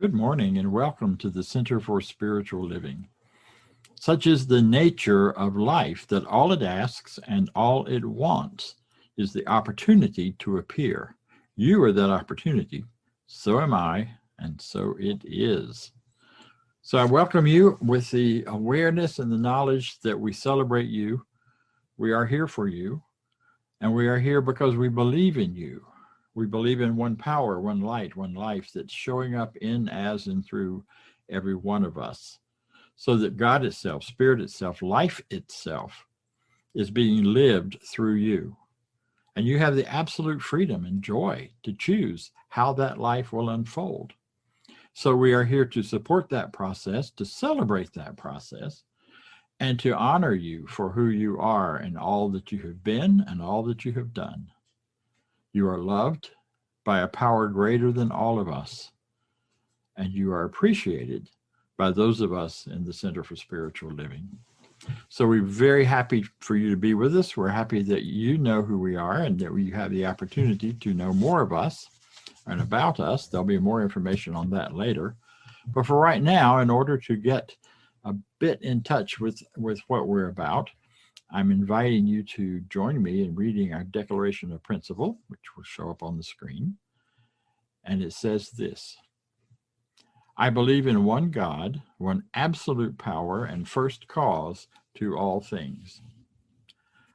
Good morning and welcome to the Center for Spiritual Living. Such is the nature of life that all it asks and all it wants is the opportunity to appear. You are that opportunity. So am I, and so it is. So I welcome you with the awareness and the knowledge that we celebrate you. We are here for you, and we are here because we believe in you. We believe in one power, one light, one life that's showing up in, as, and through every one of us, so that God itself, Spirit itself, life itself is being lived through you. And you have the absolute freedom and joy to choose how that life will unfold. So we are here to support that process, to celebrate that process, and to honor you for who you are and all that you have been and all that you have done. You are loved by a power greater than all of us, and you are appreciated by those of us in the Center for Spiritual Living. So we're very happy for you to be with us. We're happy that you know who we are and that you have the opportunity to know more of us and about us. There'll be more information on that later. But for right now, in order to get a bit in touch with what we're about, I'm inviting you to join me in reading our Declaration of Principle, which will show up on the screen. And it says this: I believe in one God, one absolute power and first cause to all things.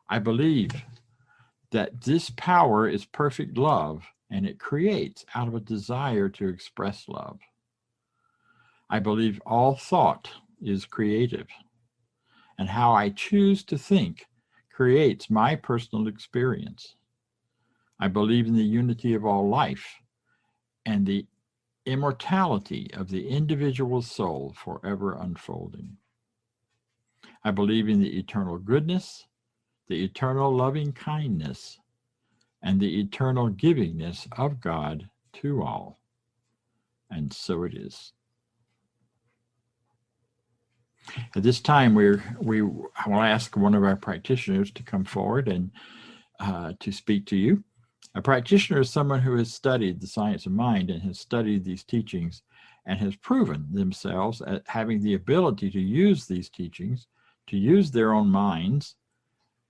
I believe that this power is perfect love, and it creates out of a desire to express love. I believe all thought is creative, and how I choose to think creates my personal experience. I believe in the unity of all life and the immortality of the individual soul forever unfolding. I believe in the eternal goodness, the eternal loving kindness, and the eternal givingness of God to all. And so it is. At this time, I will ask one of our practitioners to come forward and to speak to you. A practitioner is someone who has studied the science of mind and has studied these teachings and has proven themselves at having the ability to use these teachings, to use their own minds,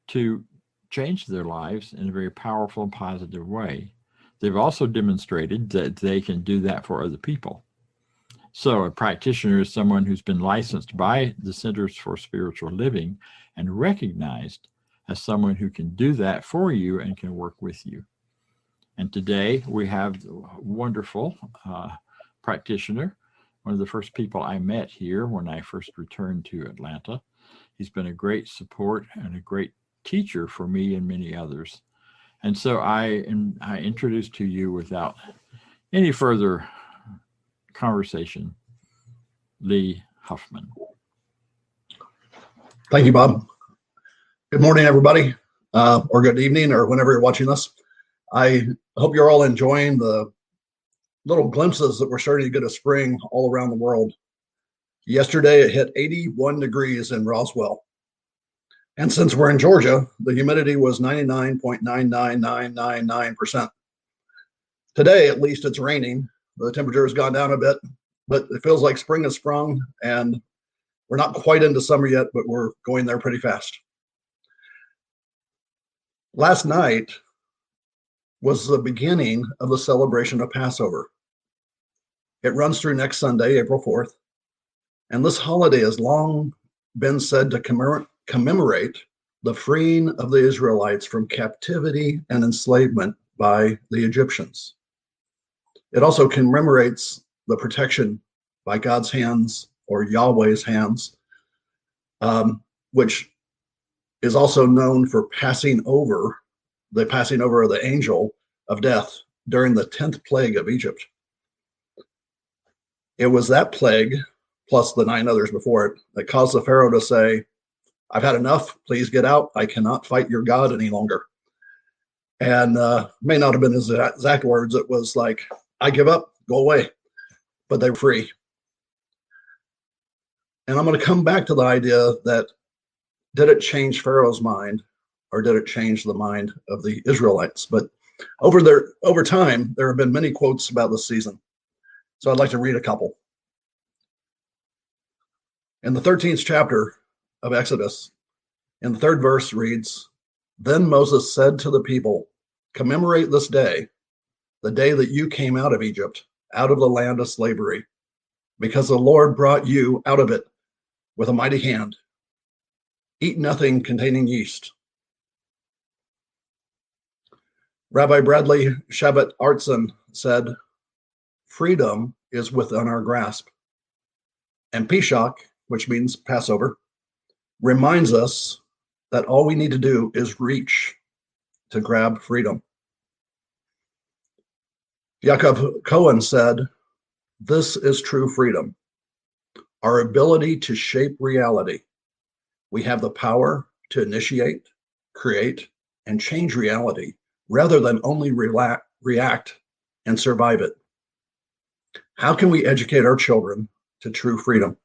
to change their lives in a very powerful and positive way. They've also demonstrated that they can do that for other people. So a practitioner is someone who's been licensed by the Centers for Spiritual Living and recognized as someone who can do that for you and can work with you. And today we have a wonderful practitioner, one of the first people I met here when I first returned to Atlanta. He's been a great support and a great teacher for me and many others. And so I introduce to you, without any further conversation, Lee Huffman. Thank you, Bob. Good morning, everybody, or good evening, or whenever you're watching this. I hope you're all enjoying the little glimpses that we're starting to get of spring all around the world. Yesterday, it hit 81 degrees in Roswell. And since we're in Georgia, the humidity was 99.99999%. Today, at least, it's raining. The temperature has gone down a bit, but it feels like spring has sprung, and we're not quite into summer yet, but we're going there pretty fast. Last night was the beginning of the celebration of Passover. It runs through next Sunday, April 4th, and this holiday has long been said to commemorate the freeing of the Israelites from captivity and enslavement by the Egyptians. It also commemorates the protection by God's hands, or Yahweh's hands, which is also known for passing over of the angel of death during the 10th plague of Egypt. It was that plague, plus the 9 others before it, that caused the Pharaoh to say, "I've had enough, please get out, I cannot fight your God any longer." And may not have been his exact words, it was like, "I give up, go away," but they were free. And I'm going to come back to the idea that, did it change Pharaoh's mind, or did it change the mind of the Israelites? But over time, there have been many quotes about this season. So I'd like to read a couple. In the 13th chapter of Exodus, in the 3rd verse reads, "Then Moses said to the people, commemorate this day, the day that you came out of Egypt, out of the land of slavery, because the Lord brought you out of it with a mighty hand. Eat nothing containing yeast." Rabbi Bradley Shabbat Artson said, "Freedom is within our grasp." And Pesach, which means Passover, reminds us that all we need to do is reach to grab freedom. Yaakov Cohen said, "This is true freedom, our ability to shape reality. We have the power to initiate, create, and change reality rather than only react and survive it." How can we educate our children to true freedom?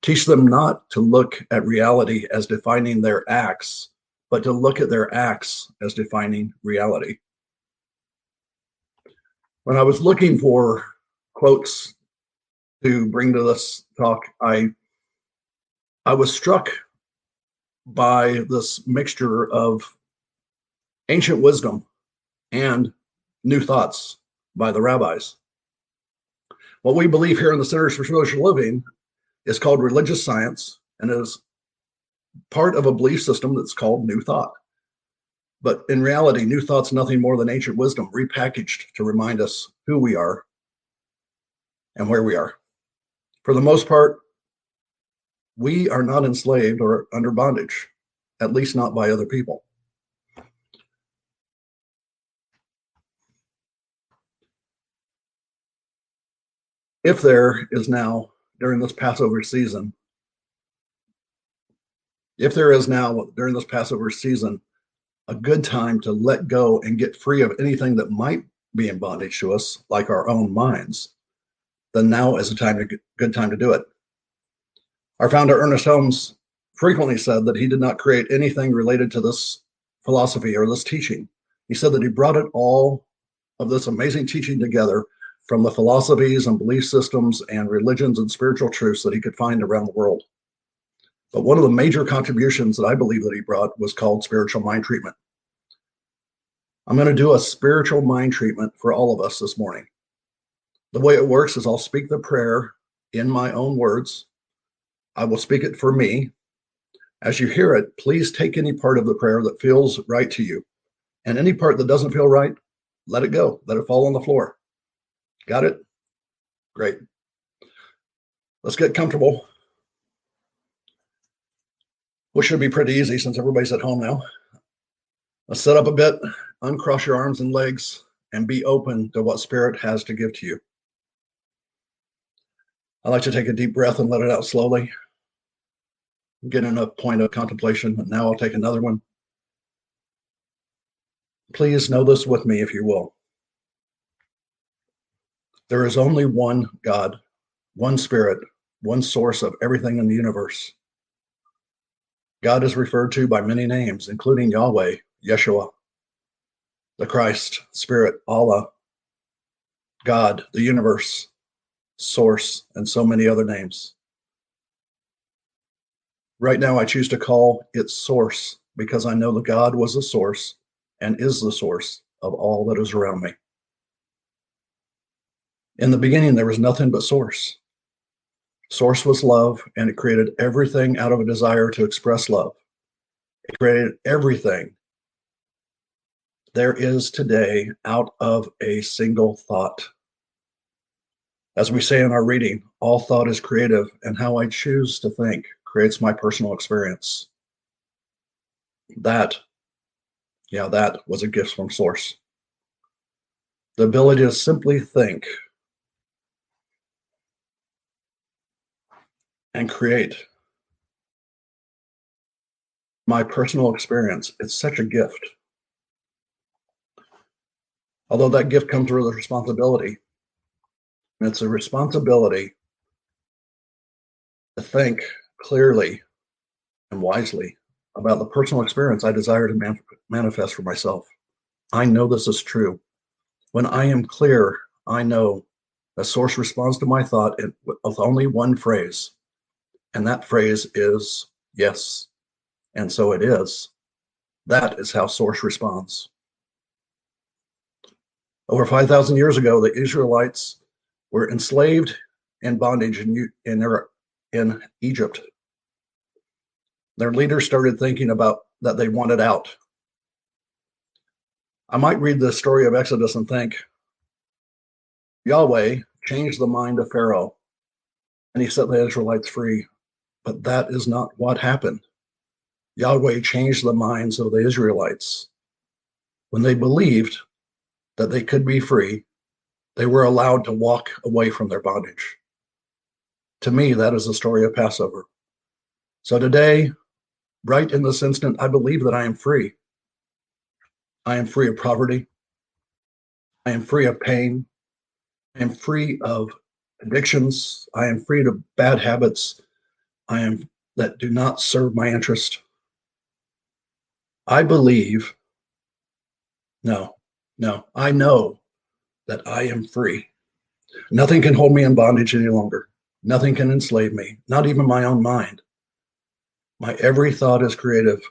Teach them not to look at reality as defining their acts, but to look at their acts as defining reality. When I was looking for quotes to bring to this talk, I was struck by this mixture of ancient wisdom and new thoughts by the rabbis. What we believe here in the Centers for Spiritual Living is called religious science and is part of a belief system that's called New Thought. But in reality, New Thought's nothing more than ancient wisdom repackaged to remind us who we are and where we are. For the most part, we are not enslaved or under bondage, at least not by other people. If there is now, during this Passover season, a good time to let go and get free of anything that might be in bondage to us, like our own minds, then now is a good time to do it. Our founder, Ernest Holmes, frequently said that he did not create anything related to this philosophy or this teaching. He said that he brought it all of this amazing teaching together from the philosophies and belief systems and religions and spiritual truths that he could find around the world. But one of the major contributions that I believe that he brought was called spiritual mind treatment. I'm going to do a spiritual mind treatment for all of us this morning. The way it works is I'll speak the prayer in my own words. I will speak it for me. As you hear it, please take any part of the prayer that feels right to you. And any part that doesn't feel right, let it go. Let it fall on the floor. Got it? Great. Let's get comfortable. Which should be pretty easy since everybody's at home now. Let's sit up a bit, uncross your arms and legs, and be open to what Spirit has to give to you. I like to take a deep breath and let it out slowly. Get in a point of contemplation. And now I'll take another one. Please know this with me, if you will. There is only one God, one Spirit, one source of everything in the universe. God is referred to by many names, including Yahweh, Yeshua, the Christ, Spirit, Allah, God, the universe, source, and so many other names. Right now, I choose to call it source because I know that God was the source and is the source of all that is around me. In the beginning, there was nothing but source. Source was love, and it created everything out of a desire to express love. It created everything there is today out of a single thought. As we say in our reading, all thought is creative, and how I choose to think creates my personal experience. That was a gift from Source. The ability to simply think and create my personal experience, it's such a gift. Although that gift comes with a responsibility. It's a responsibility to think clearly and wisely about the personal experience I desire to manifest for myself. I know this is true. When I am clear, I know A source responds to my thought with only one phrase, and that phrase is yes, and so it is. That is how source responds. Over 5,000 years ago, the Israelites were enslaved in bondage in Egypt. Their leaders started thinking about that they wanted out. I might read the story of Exodus and think, Yahweh changed the mind of Pharaoh and he set the Israelites free. But that is not what happened. Yahweh changed the minds of the Israelites. When they believed that they could be free, they were allowed to walk away from their bondage. To me, that is the story of Passover. So today, right in this instant, I believe that I am free. I am free of poverty. I am free of pain. I am free of addictions. I am free of bad habits. That do not serve my interest. I believe, I know that I am free. Nothing can hold me in bondage any longer. Nothing can enslave me, not even my own mind. My every thought is creative.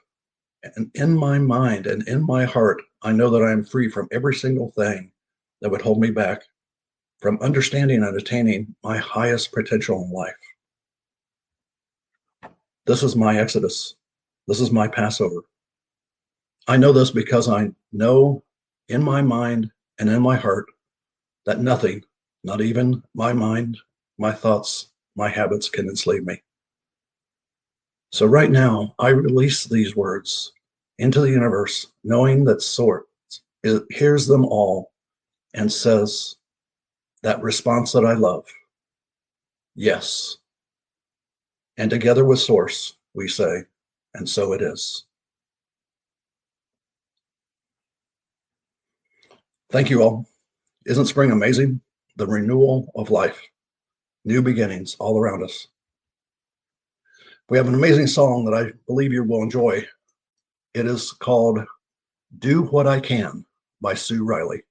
And in my mind and in my heart, I know that I am free from every single thing that would hold me back from understanding and attaining my highest potential in life. This is my Exodus. This is my Passover. I know this because I know in my mind and in my heart that nothing, not even my mind, my thoughts, my habits can enslave me. So right now, I release these words into the universe, knowing that Source hears them all and says that response that I love, yes. And together with Source, we say, and so it is. Thank you all. Isn't spring amazing? The renewal of life, new beginnings all around us. We have an amazing song that I believe you will enjoy. It is called Do What I Can by Sue Riley.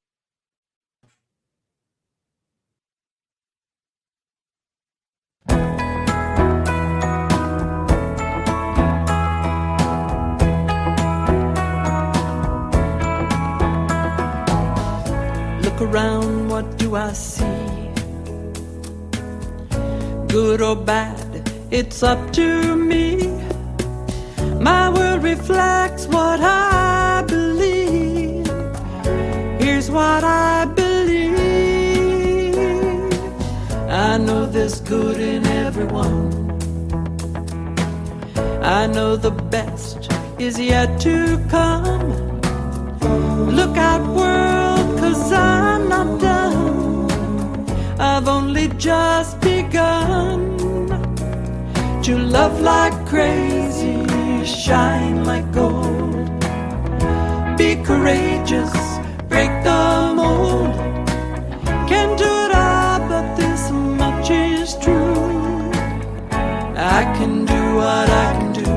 Look around, what do I see? Good or bad, it's up to me. My world reflects what I believe. Here's what I believe. I know there's good in everyone. I know the best is yet to come. Look out, world, 'cause I'm not done. I've only just begun to love like crazy, shine like gold. Be courageous, break the mold. Can't do it all, but this much is true. I can do what I can do.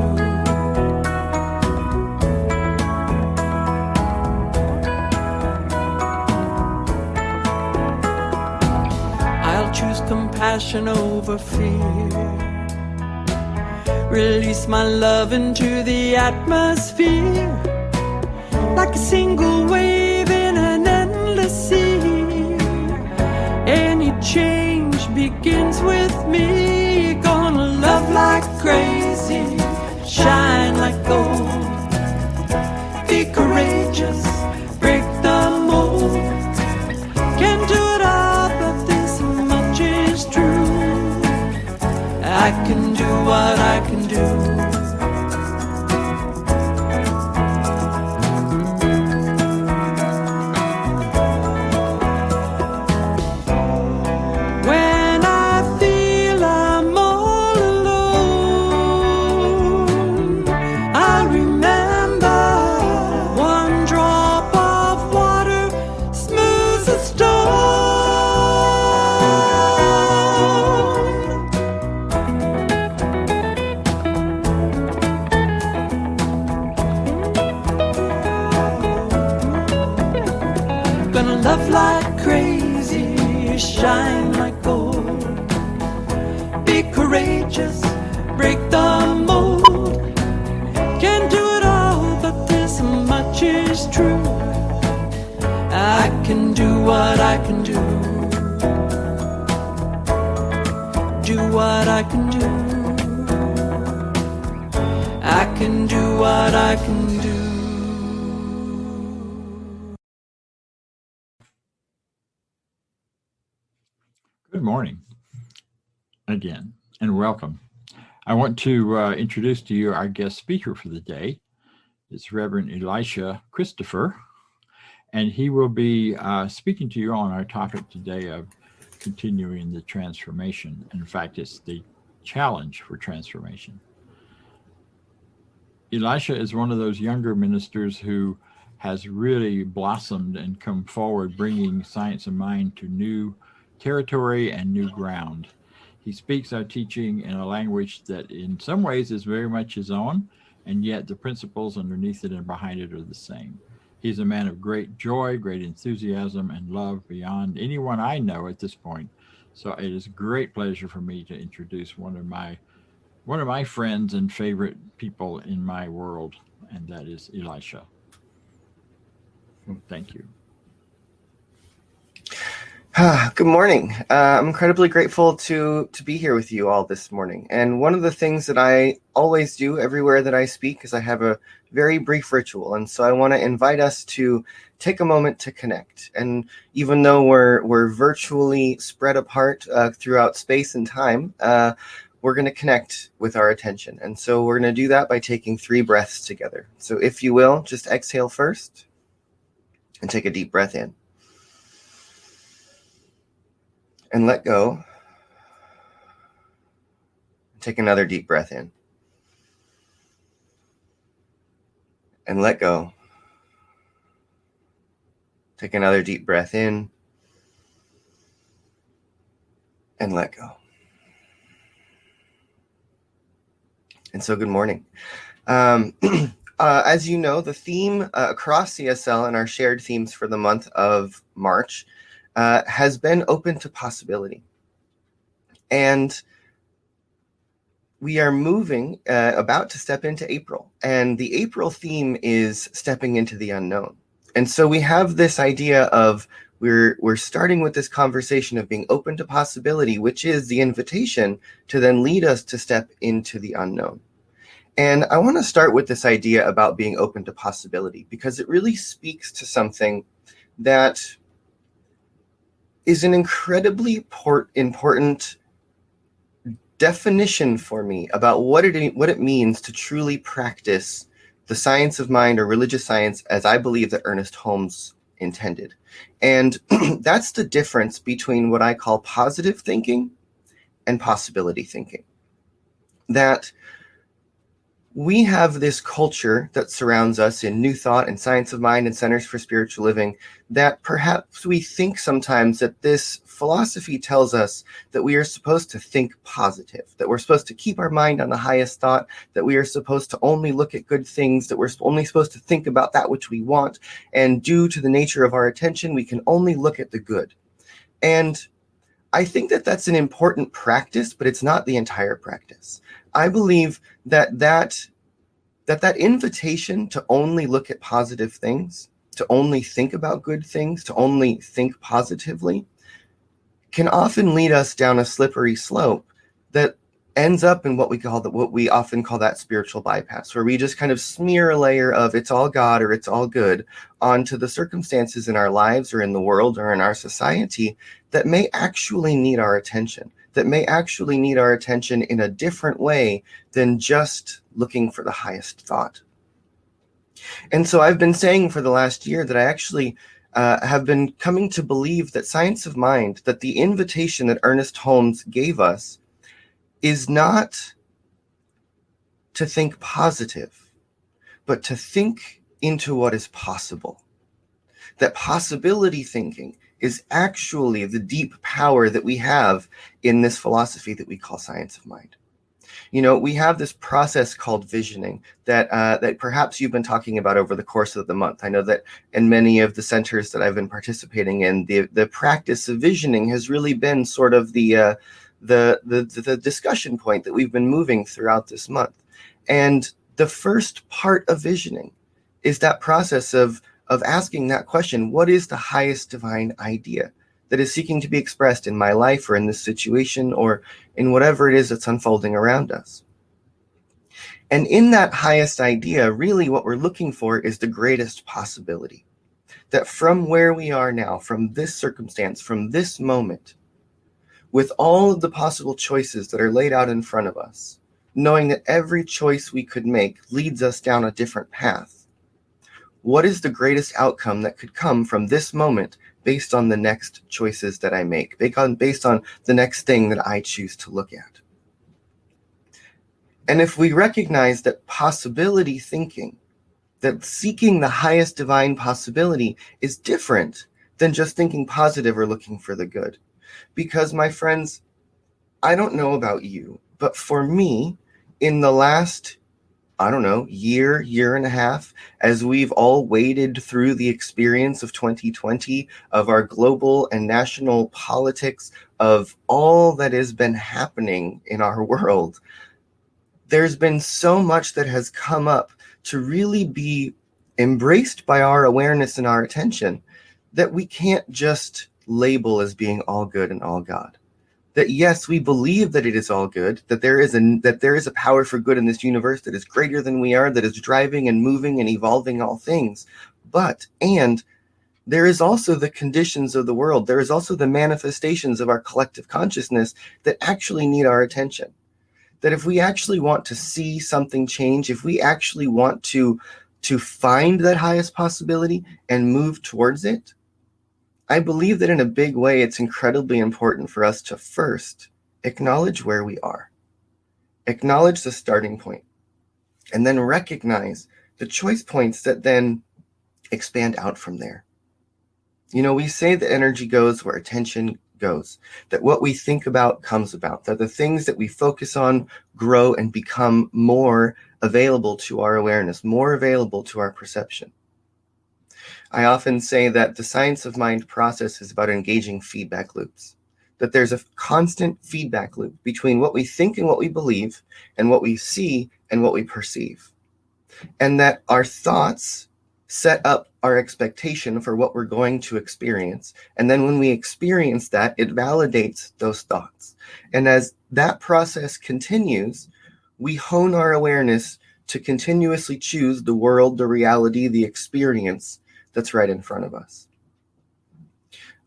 I'll choose compassion over fear. Release my love into the atmosphere, like a single wave in an endless sea. Any change begins with me. Gonna love like crazy, shine like gold. Be courageous, break the mold. Can't do it all, but this much is true. I can do what I can do. When I feel I'm all alone, I remember one drop of water smooths a stone. courageous, break the mold. Can't do it all, but this much is true. I can do what I can do. Do what I can do. I can do what I can do. Good morning again, and welcome. I want to introduce to you our guest speaker for the day. It's Reverend Elisha Christopher, and he will be speaking to you on our topic today of continuing the transformation. In fact, it's the challenge for transformation. Elisha is one of those younger ministers who has really blossomed and come forward, bringing science of mind to new territory and new ground. He speaks our teaching in a language that in some ways is very much his own, and yet the principles underneath it and behind it are the same. He's a man of great joy, great enthusiasm, and love beyond anyone I know at this point. So it is a great pleasure for me to introduce one of my friends and favorite people in my world, and that is Elisha. Thank you. Good morning. I'm incredibly grateful to be here with you all this morning. And one of the things that I always do everywhere that I speak is I have a very brief ritual. And so I want to invite us to take a moment to connect. And even though we're virtually spread apart throughout space and time, we're going to connect with our attention. And so we're going to do that by taking 3 breaths together. So if you will, just exhale first and take a deep breath in. And let go. Take another deep breath in. And let go. Take another deep breath in. And let go. And so good morning. As you know, the theme across CSL and our shared themes for the month of March has been open to possibility. And we are moving, about to step into April. And the April theme is stepping into the unknown. And so we have this idea of we're starting with this conversation of being open to possibility, which is the invitation to then lead us to step into the unknown. And I want to start with this idea about being open to possibility, because it really speaks to something that is an incredibly important definition for me about what it means to truly practice the science of mind or religious science as I believe that Ernest Holmes intended. And that's the difference between what I call positive thinking and possibility thinking. That we have this culture that surrounds us in New Thought and Science of Mind and Centers for Spiritual Living that perhaps we think sometimes that this philosophy tells us that we are supposed to think positive, that we're supposed to keep our mind on the highest thought, that we are supposed to only look at good things, that we're only supposed to think about that which we want, and due to the nature of our attention, we can only look at the good. And I think that that's an important practice, but it's not the entire practice. I believe that invitation to only look at positive things, to only think about good things, to only think positively, can often lead us down a slippery slope that ends up in what we often call that spiritual bypass, where we just kind of smear a layer of it's all God or it's all good onto the circumstances in our lives or in the world or in our society that may actually need our attention, that may actually need our attention in a different way than just looking for the highest thought. And so I've been saying for the last year that I actually have been coming to believe that science of mind, that the invitation that Ernest Holmes gave us is not to think positive, but to think into what is possible. That possibility thinking is actually the deep power that we have in this philosophy that we call science of mind. You know, we have this process called visioning that perhaps you've been talking about over the course of the month. I know that in many of the centers that I've been participating in, the practice of visioning has really been sort of the the discussion point that we've been moving throughout this month. And the first part of visioning is that process of asking that question: what is the highest divine idea that is seeking to be expressed in my life or in this situation or in whatever it is that's unfolding around us? And in that highest idea, really what we're looking for is the greatest possibility. That from where we are now, from this circumstance, from this moment, with all of the possible choices that are laid out in front of us, knowing that every choice we could make leads us down a different path, what is the greatest outcome that could come from this moment based on the next choices that I make, based on the next thing that I choose to look at? And if we recognize that possibility thinking, that seeking the highest divine possibility is different than just thinking positive or looking for the good. Because, my friends, I don't know about you, but for me, in the last, year and a half, as we've all waded through the experience of 2020, of our global and national politics, of all that has been happening in our world, there's been so much that has come up to really be embraced by our awareness and our attention that we can't just label as being all good and all God. That yes, we believe that it is all good, that there is a power for good in this universe that is greater than we are, that is driving and moving and evolving all things. And there is also the conditions of the world. There is also the manifestations of our collective consciousness that actually need our attention. That if we actually want to see something change, if we actually want to find that highest possibility and move towards it, I believe that in a big way, it's incredibly important for us to first acknowledge where we are, acknowledge the starting point, and then recognize the choice points that then expand out from there. You know, we say that energy goes where attention goes, that what we think about comes about, that the things that we focus on grow and become more available to our awareness, more available to our perception. I often say that the science of mind process is about engaging feedback loops, that there's a constant feedback loop between what we think and what we believe, and what we see and what we perceive. And that our thoughts set up our expectation for what we're going to experience. And then when we experience that, it validates those thoughts. And as that process continues, we hone our awareness to continuously choose the world, the reality, the experience that's right in front of us.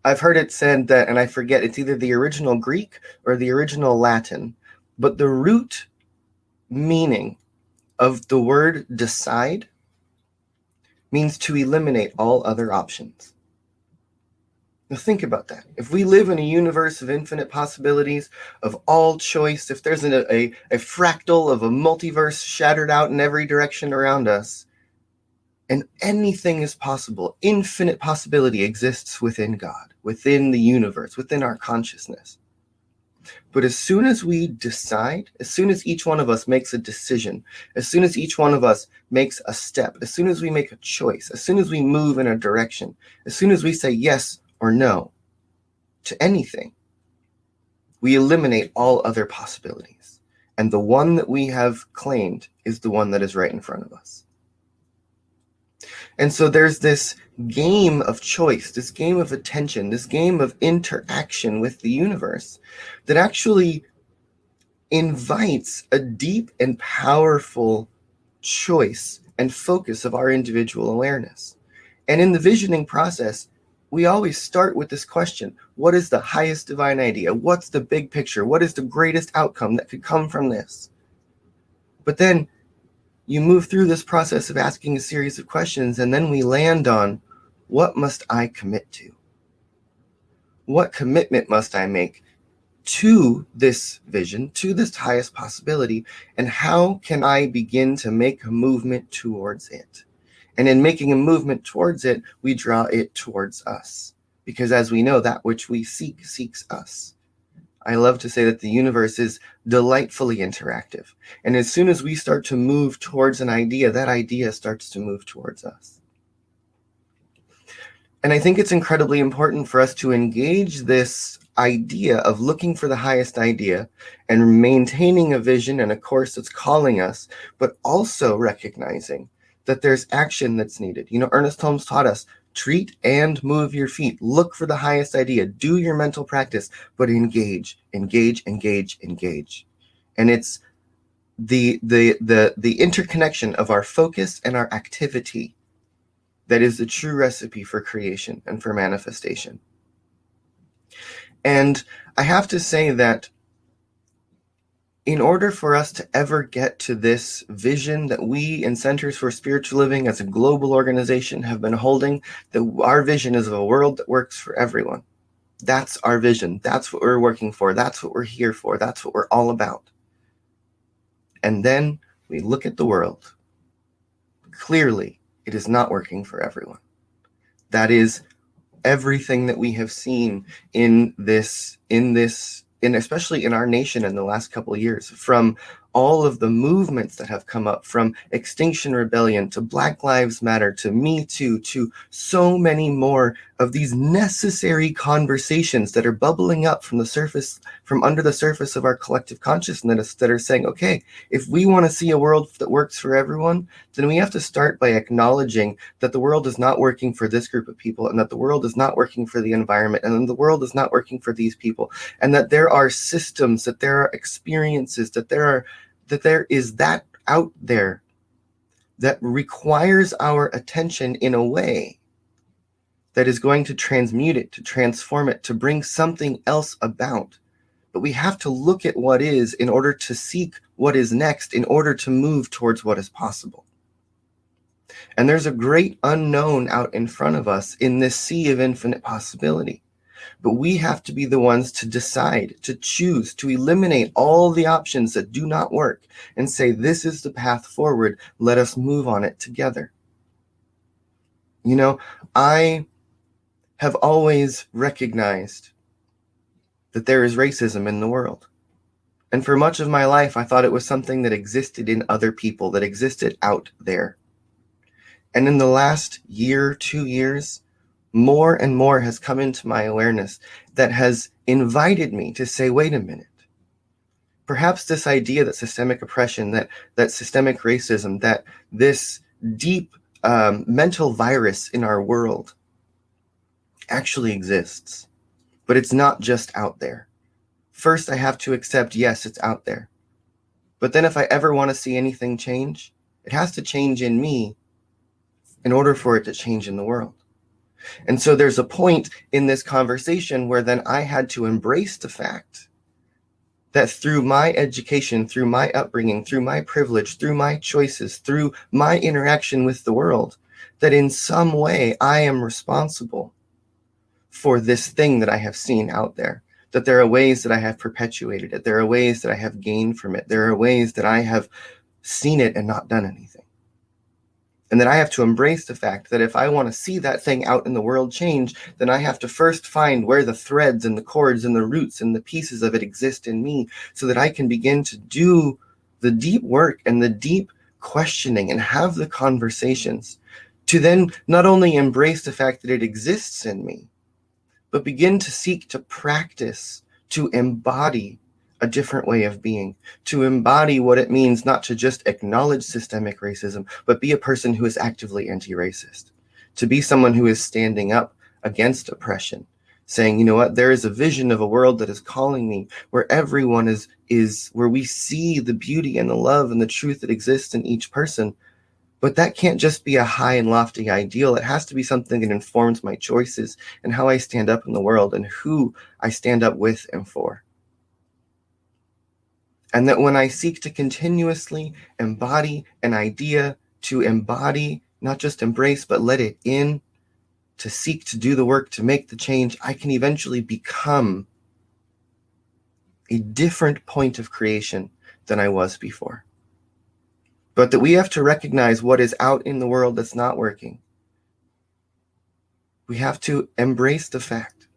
I've heard it said that, and I forget, it's either the original Greek or the original Latin, but the root meaning of the word decide means to eliminate all other options. Now think about that. If we live in a universe of infinite possibilities, of all choice, if there's a fractal of a multiverse shattered out in every direction around us, and anything is possible, infinite possibility exists within God, within the universe, within our consciousness. But as soon as we decide, as soon as each one of us makes a decision, as soon as each one of us makes a step, as soon as we make a choice, as soon as we move in a direction, as soon as we say yes or no to anything, we eliminate all other possibilities. And the one that we have claimed is the one that is right in front of us. And so there's this game of choice, this game of attention, this game of interaction with the universe that actually invites a deep and powerful choice and focus of our individual awareness. And in the visioning process, we always start with this question: what is the highest divine idea? What's the big picture? What is the greatest outcome that could come from this? But then you move through this process of asking a series of questions, and then we land on, what must I commit to? What commitment must I make to this vision, to this highest possibility, and how can I begin to make a movement towards it? And in making a movement towards it, we draw it towards us. Because as we know, that which we seek seeks us. I love to say that the universe is delightfully interactive. And as soon as we start to move towards an idea, that idea starts to move towards us. And I think it's incredibly important for us to engage this idea of looking for the highest idea and maintaining a vision and a course that's calling us, but also recognizing that there's action that's needed. Ernest Holmes taught us, treat and move your feet. Look for the highest idea. Do your mental practice, but engage. And it's the interconnection of our focus and our activity that is the true recipe for creation and for manifestation. And I have to say that in order for us to ever get to this vision that we in Centers for Spiritual Living as a global organization have been holding, that our vision is of a world that works for everyone. That's our vision. That's what we're working for. That's what we're here for. That's what we're all about. And then we look at the world. Clearly, it is not working for everyone. That is everything that we have seen especially in our nation in the last couple of years, from all of the movements that have come up, from Extinction Rebellion to Black Lives Matter to Me Too, to so many more of these necessary conversations that are bubbling up from under the surface of our collective consciousness, that are saying, okay, if we want to see a world that works for everyone, then we have to start by acknowledging that the world is not working for this group of people, and that the world is not working for the environment, and the world is not working for these people, and that there are systems, that there are experiences, that there is that out there that requires our attention in a way that is going to transmute it, to transform it, to bring something else about. But we have to look at what is in order to seek what is next, in order to move towards what is possible. And there's a great unknown out in front of us in this sea of infinite possibility. But we have to be the ones to decide, to choose, to eliminate all the options that do not work and say, this is the path forward. Let us move on it together. I have always recognized that there is racism in the world. And for much of my life, I thought it was something that existed in other people, that existed out there. And in the last year, 2 years, more and more has come into my awareness that has invited me to say, wait a minute. Perhaps this idea that systemic oppression, that systemic racism, that this deep mental virus in our world actually exists. But it's not just out there. First, I have to accept, yes, it's out there. But then if I ever want to see anything change, it has to change in me in order for it to change in the world. And so there's a point in this conversation where then I had to embrace the fact that through my education, through my upbringing, through my privilege, through my choices, through my interaction with the world, that in some way I am responsible for this thing that I have seen out there, that there are ways that I have perpetuated it. There are ways that I have gained from it. There are ways that I have seen it and not done anything. And then I have to embrace the fact that if I want to see that thing out in the world change, then I have to first find where the threads and the cords and the roots and the pieces of it exist in me, so that I can begin to do the deep work and the deep questioning and have the conversations to then not only embrace the fact that it exists in me, but begin to seek to practice, to embody a different way of being, to embody what it means not to just acknowledge systemic racism, but be a person who is actively anti-racist, to be someone who is standing up against oppression, saying, you know what, there is a vision of a world that is calling me, where everyone is where we see the beauty and the love and the truth that exists in each person. But that can't just be a high and lofty ideal. It has to be something that informs my choices and how I stand up in the world and who I stand up with and for. And that when I seek to continuously embody an idea, to embody, not just embrace, but let it in, to seek to do the work, to make the change, I can eventually become a different point of creation than I was before. But that we have to recognize what is out in the world that's not working. We have to embrace the fact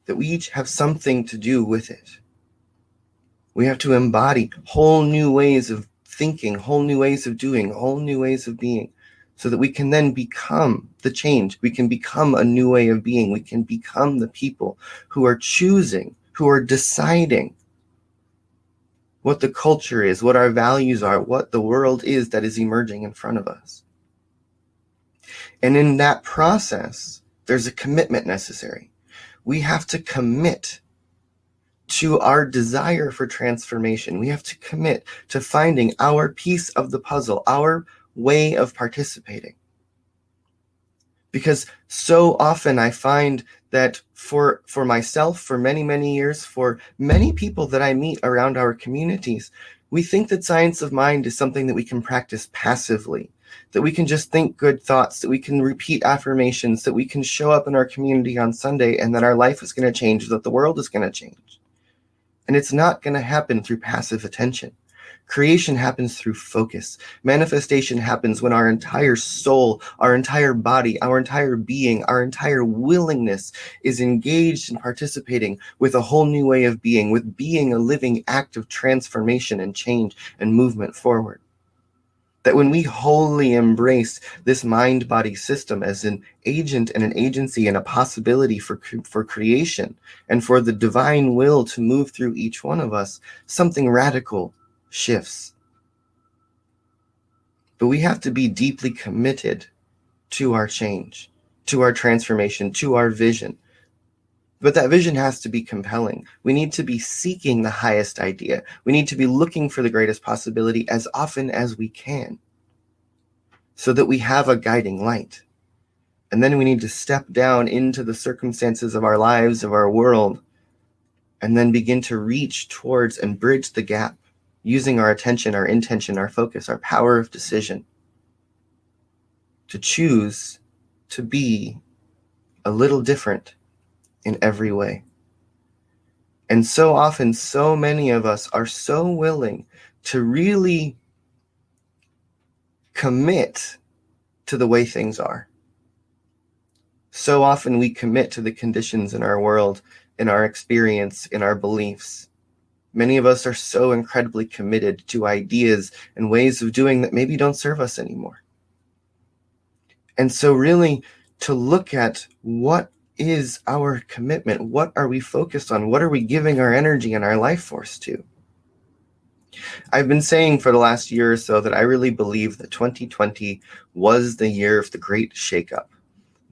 that we each have something to do with it. We have to embody whole new ways of thinking, whole new ways of doing, whole new ways of being, so that we can then become the change. We can become a new way of being. We can become the people who are choosing who are deciding what the culture is, what our values are, what the world is that is emerging in front of us. And in that process, there's a commitment necessary. We have to commit to our desire for transformation. We have to commit to finding our piece of the puzzle, our way of participating. Because so often I find that for myself, for many, many years, for many people that I meet around our communities, we think that science of mind is something that we can practice passively, that we can just think good thoughts, that we can repeat affirmations, that we can show up in our community on Sunday and that our life is going to change, that the world is going to change. And it's not going to happen through passive attention. Creation happens through focus. Manifestation happens when our entire soul, our entire body, our entire being, our entire willingness is engaged in participating with a whole new way of being, with being a living act of transformation and change and movement forward. That when we wholly embrace this mind-body system as an agent and an agency and a possibility for creation and for the divine will to move through each one of us, something radical shifts. But we have to be deeply committed to our change, to our transformation, to our vision. But that vision has to be compelling. We need to be seeking the highest idea. We need to be looking for the greatest possibility as often as we can, so that we have a guiding light. And then we need to step down into the circumstances of our lives, of our world, and then begin to reach towards and bridge the gap, using our attention, our intention, our focus, our power of decision, to choose to be a little different in every way. And so often, so many of us are so willing to really commit to the way things are. So often we commit to the conditions in our world, in our experience, in our beliefs. Many of us are so incredibly committed to ideas and ways of doing that maybe don't serve us anymore. And so really to look at what is our commitment, what are we focused on, what are we giving our energy and our life force to? I've been saying for the last year or so that I really believe that 2020 was the year of the great shakeup.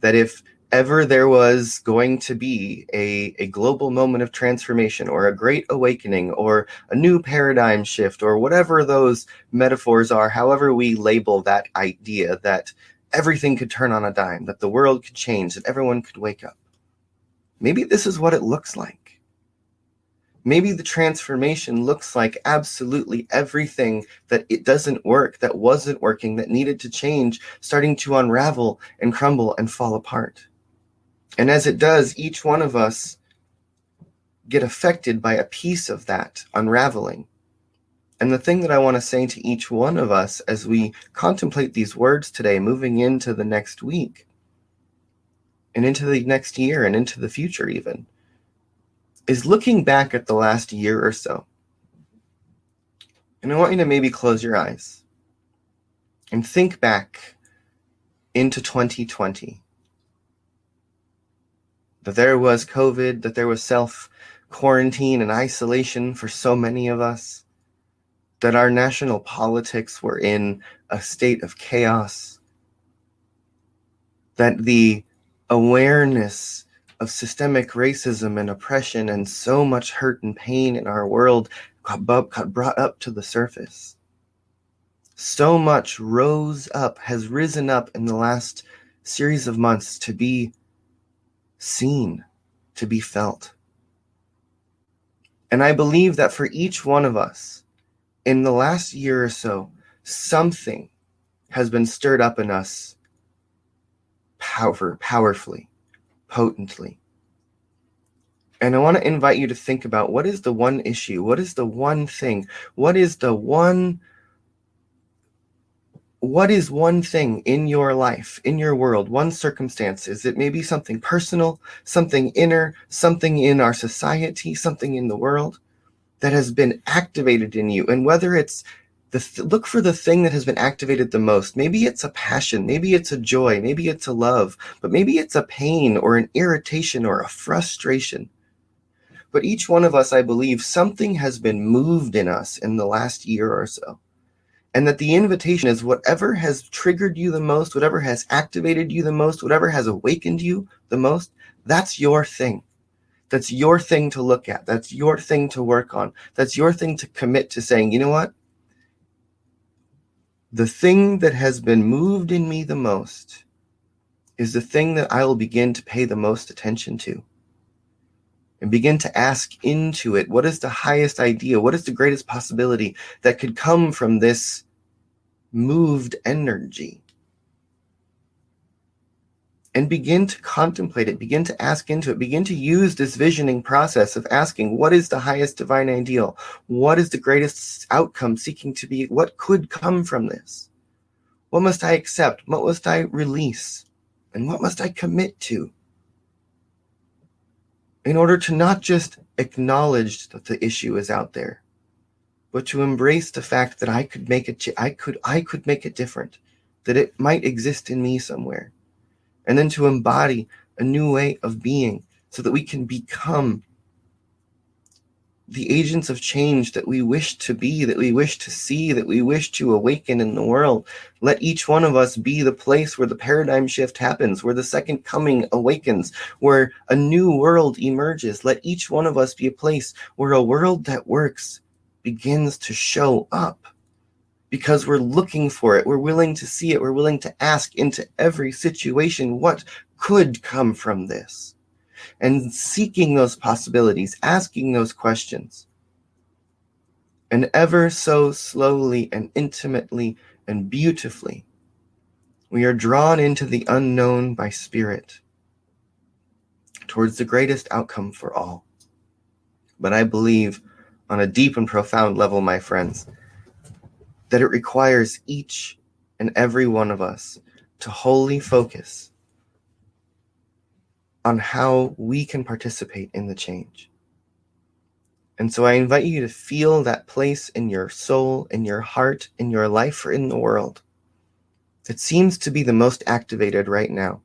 That if ever there was going to be a global moment of transformation or a great awakening or a new paradigm shift or whatever those metaphors are, however we label that idea that everything could turn on a dime, that the world could change, that everyone could wake up. Maybe this is what it looks like. Maybe the transformation looks like absolutely everything that it doesn't work, that wasn't working, that needed to change, starting to unravel and crumble and fall apart. And as it does, each one of us get affected by a piece of that unraveling. And the thing that I want to say to each one of us as we contemplate these words today, moving into the next week, and into the next year, and into the future even, is looking back at the last year or so. And I want you to maybe close your eyes and think back into 2020. That there was COVID, that there was self-quarantine and isolation for so many of us, that our national politics were in a state of chaos, that the awareness of systemic racism and oppression and so much hurt and pain in our world got brought up to the surface. So much has risen up in the last series of months to be seen, to be felt. And I believe that for each one of us, in the last year or so, something has been stirred up in us powerfully, potently. And I want to invite you to think about, what is the one issue? What is the one thing? What is one thing in your life, in your world, one circumstance? Is it maybe something personal, something inner, something in our society, something in the world that has been activated in you? And whether it's look for the thing that has been activated the most. Maybe it's a passion, maybe it's a joy, maybe it's a love, but maybe it's a pain or an irritation or a frustration. but each one of us, I believe, something has been moved in us in the last year or so. And that the invitation is whatever has triggered you the most, whatever has activated you the most, whatever has awakened you the most, that's your thing. That's your thing to look at. That's your thing to work on. That's your thing to commit to saying, you know what? The thing that has been moved in me the most is the thing that I will begin to pay the most attention to. And begin to ask into it, what is the highest idea? What is the greatest possibility that could come from this moved energy? And begin to contemplate it, begin to ask into it, begin to use this visioning process of asking, what is the highest divine ideal? What is the greatest outcome seeking to be? What could come from this? What must I accept? What must I release? And what must I commit to? In order to not just acknowledge that the issue is out there, but to embrace the fact that I could make it, I could make it different, that it might exist in me somewhere. And then to embody a new way of being so that we can become the agents of change that we wish to be, that we wish to see, that we wish to awaken in the world. Let each one of us be the place where the paradigm shift happens, where the second coming awakens, where a new world emerges. Let each one of us be a place where a world that works begins to show up. Because we're looking for it, we're willing to see it, we're willing to ask into every situation, what could come from this? And seeking those possibilities, asking those questions. And ever so slowly and intimately and beautifully, we are drawn into the unknown by spirit, towards the greatest outcome for all. But I believe on a deep and profound level, my friends, that it requires each and every one of us to wholly focus on how we can participate in the change. And so I invite you to feel that place in your soul, in your heart, in your life, or in the world that seems to be the most activated right now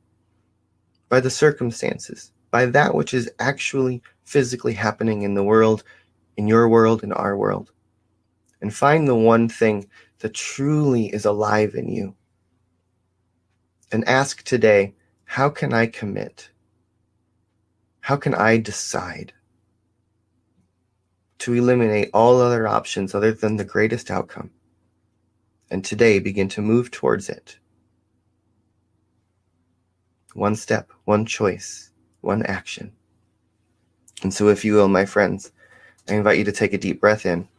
by the circumstances, by that which is actually physically happening in the world, in your world, in our world. And find the one thing that truly is alive in you. And ask today, how can I commit? How can I decide to eliminate all other options other than the greatest outcome? And today begin to move towards it. One step, one choice, one action. And so if you will, my friends, I invite you to take a deep breath in.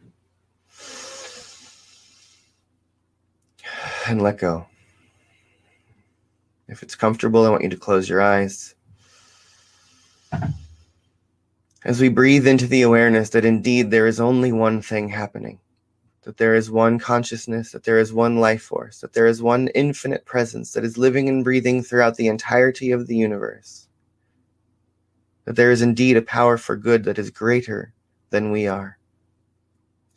And let go. If it's comfortable, I want you to close your eyes. As we breathe into the awareness that indeed there is only one thing happening, that there is one consciousness, that there is one life force, that there is one infinite presence that is living and breathing throughout the entirety of the universe, that there is indeed a power for good that is greater than we are.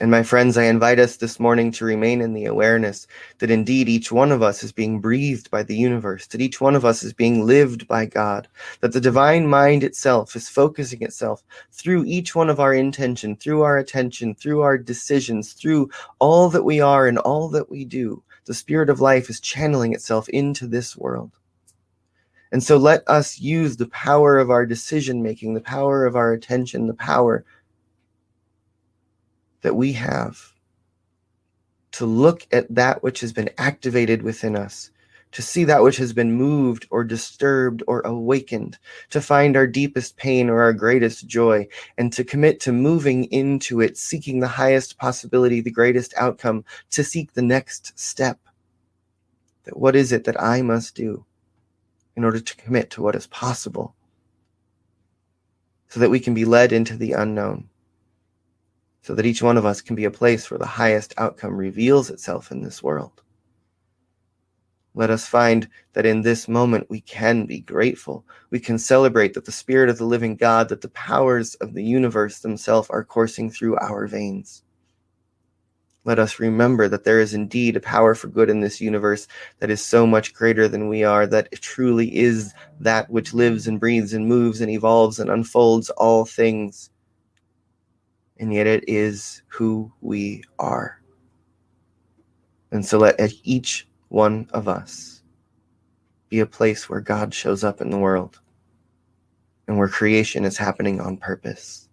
And my friends, I invite us this morning to remain in the awareness that indeed each one of us is being breathed by the universe, that each one of us is being lived by God, that the divine mind itself is focusing itself through each one of our intention, through our attention, through our decisions, through all that we are and all that we do. The spirit of life is channeling itself into this world. And so let us use the power of our decision making, the power of our attention, the power that we have to look at that which has been activated within us, to see that which has been moved or disturbed or awakened, to find our deepest pain or our greatest joy, and to commit to moving into it, seeking the highest possibility, the greatest outcome, to seek the next step. That what is it that I must do in order to commit to what is possible, so that we can be led into the unknown, so that each one of us can be a place where the highest outcome reveals itself in this world. Let us find that in this moment we can be grateful. We can celebrate that the Spirit of the living God, that the powers of the universe themselves are coursing through our veins. Let us remember that there is indeed a power for good in this universe that is so much greater than we are, that it truly is that which lives and breathes and moves and evolves and unfolds all things and yet it is who we are. And so let each one of us be a place where God shows up in the world and where creation is happening on purpose.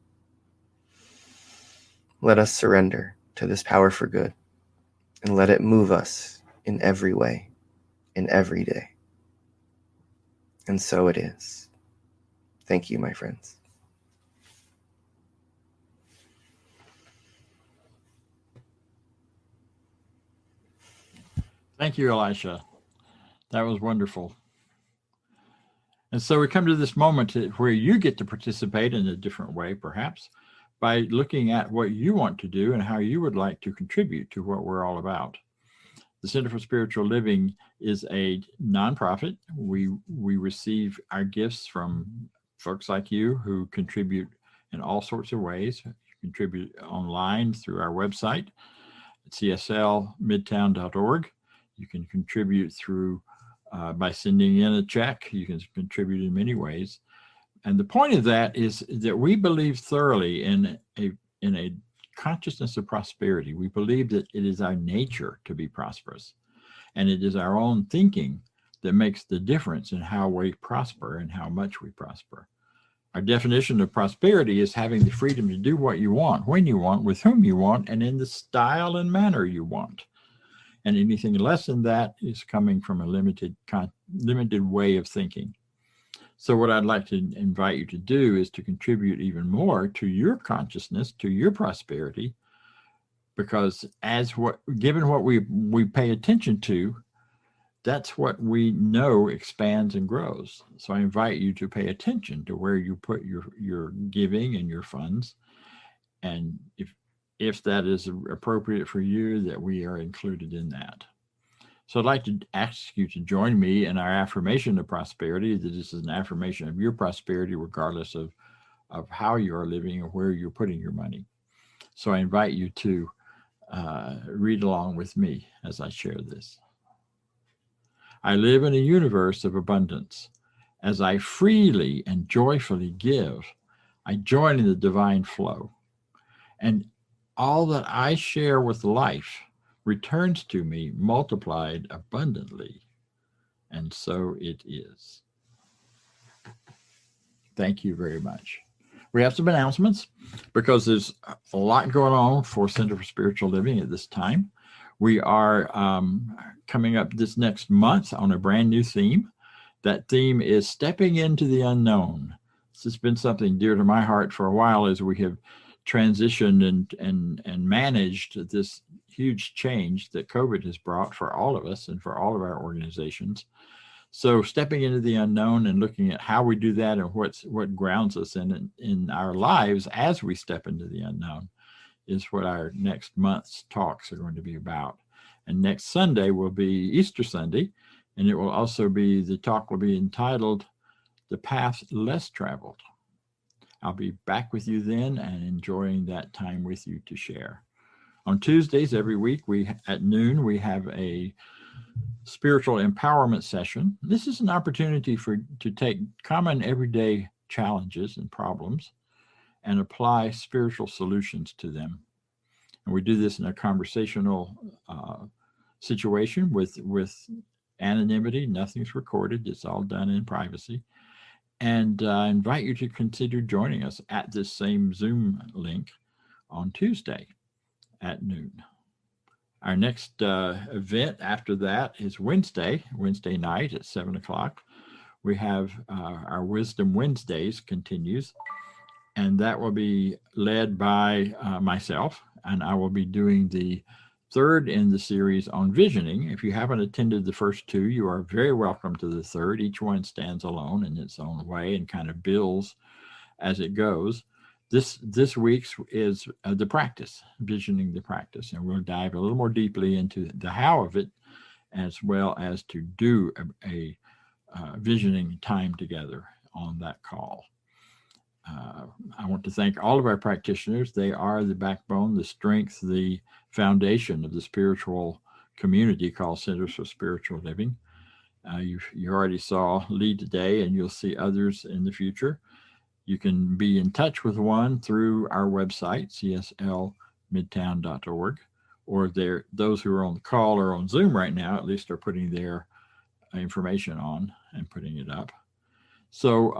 Let us surrender to this power for good and let it move us in every way, in every day. And so it is. Thank you, my friends. Thank you, Elisha. That was wonderful. And so we come to this moment where you get to participate in a different way, perhaps, by looking at what you want to do and how you would like to contribute to what we're all about. The Center for Spiritual Living is a nonprofit. We receive our gifts from folks like you who contribute in all sorts of ways. You contribute online through our website at cslmidtown.org. You can contribute through by sending in a check. You can contribute in many ways. And the point of that is that we believe thoroughly in a consciousness of prosperity. We believe that it is our nature to be prosperous. And it is our own thinking that makes the difference in how we prosper and how much we prosper. Our definition of prosperity is having the freedom to do what you want, when you want, with whom you want, and in the style and manner you want. And anything less than that is coming from a limited way of thinking. So what I'd like to invite you to do is to contribute even more to your consciousness, to your prosperity, because given what we pay attention to, that's what we know expands and grows. So I invite you to pay attention to where you put your giving and your funds, and if that is appropriate for you, that we are included in that. So I'd like to ask you to join me in our affirmation of prosperity. That this is an affirmation of your prosperity, regardless of how you are living or where you're putting your money. So I invite you to read along with me as I share this. I live in a universe of abundance. As I freely and joyfully give, I join in the divine flow. And all that I share with life returns to me multiplied abundantly. And so it is. Thank you very much. We have some announcements because there's a lot going on for Center for Spiritual Living at this time. We are coming up this next month on a brand new theme. That theme is stepping into the unknown. This has been something dear to my heart for a while as we have transitioned and managed this huge change that COVID has brought for all of us and for all of our organizations. So stepping into the unknown and looking at how we do that and what grounds us in our lives as we step into the unknown is what our next month's talks are going to be about. And next Sunday will be Easter Sunday, and the talk will be entitled The Path Less Traveled. I'll be back with you then and enjoying that time with you to share. On Tuesdays every week, at noon, we have a spiritual empowerment session. This is an opportunity to take common everyday challenges and problems and apply spiritual solutions to them. And we do this in a conversational situation with anonymity. Nothing's recorded. It's all done in privacy. And I invite you to consider joining us at this same Zoom link on Tuesday at noon. Our next event after that is Wednesday night at 7 o'clock. We have our Wisdom Wednesdays continues, and that will be led by myself, and I will be doing the third in the series on visioning. If you haven't attended the first two, you are very welcome to the third. Each one stands alone in its own way and kind of builds as it goes. This week's is the practice, visioning the practice, and we'll dive a little more deeply into the how of it, as well as to do a visioning time together on that call. I want to thank all of our practitioners. They are the backbone, the strength, the foundation of the spiritual community called Centers for Spiritual Living. You already saw Lee today, and you'll see others in the future. You can be in touch with one through our website, cslmidtown.org, or those who are on the call or on Zoom right now, at least are putting their information on and putting it up. So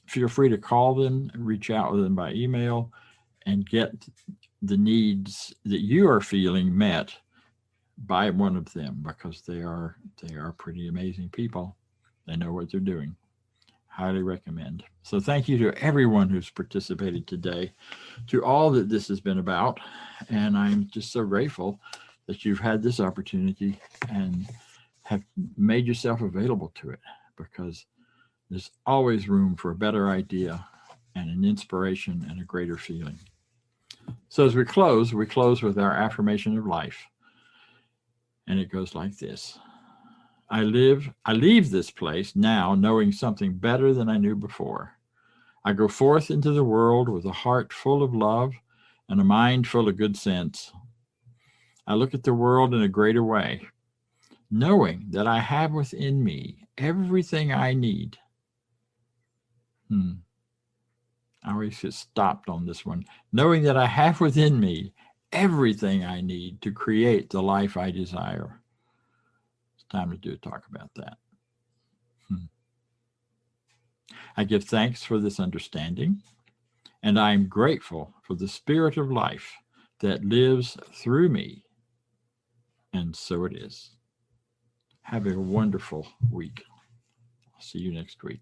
feel free to call them, reach out with them by email, and get the needs that you are feeling met by one of them, because they are pretty amazing people. They know what they're doing. Highly recommend. So thank you to everyone who's participated today, to all that this has been about. And I'm just so grateful that you've had this opportunity and have made yourself available to it, because there's always room for a better idea and an inspiration and a greater feeling. So as we close with our affirmation of life. And it goes like this. I leave this place now knowing something better than I knew before. I go forth into the world with a heart full of love and a mind full of good sense. I look at the world in a greater way, knowing that I have within me everything I need. I always get stopped on this one. Knowing that I have within me everything I need to create the life I desire. It's time to do a talk about that. I give thanks for this understanding, and I am grateful for the spirit of life that lives through me. And so it is. Have a wonderful week. See you next week.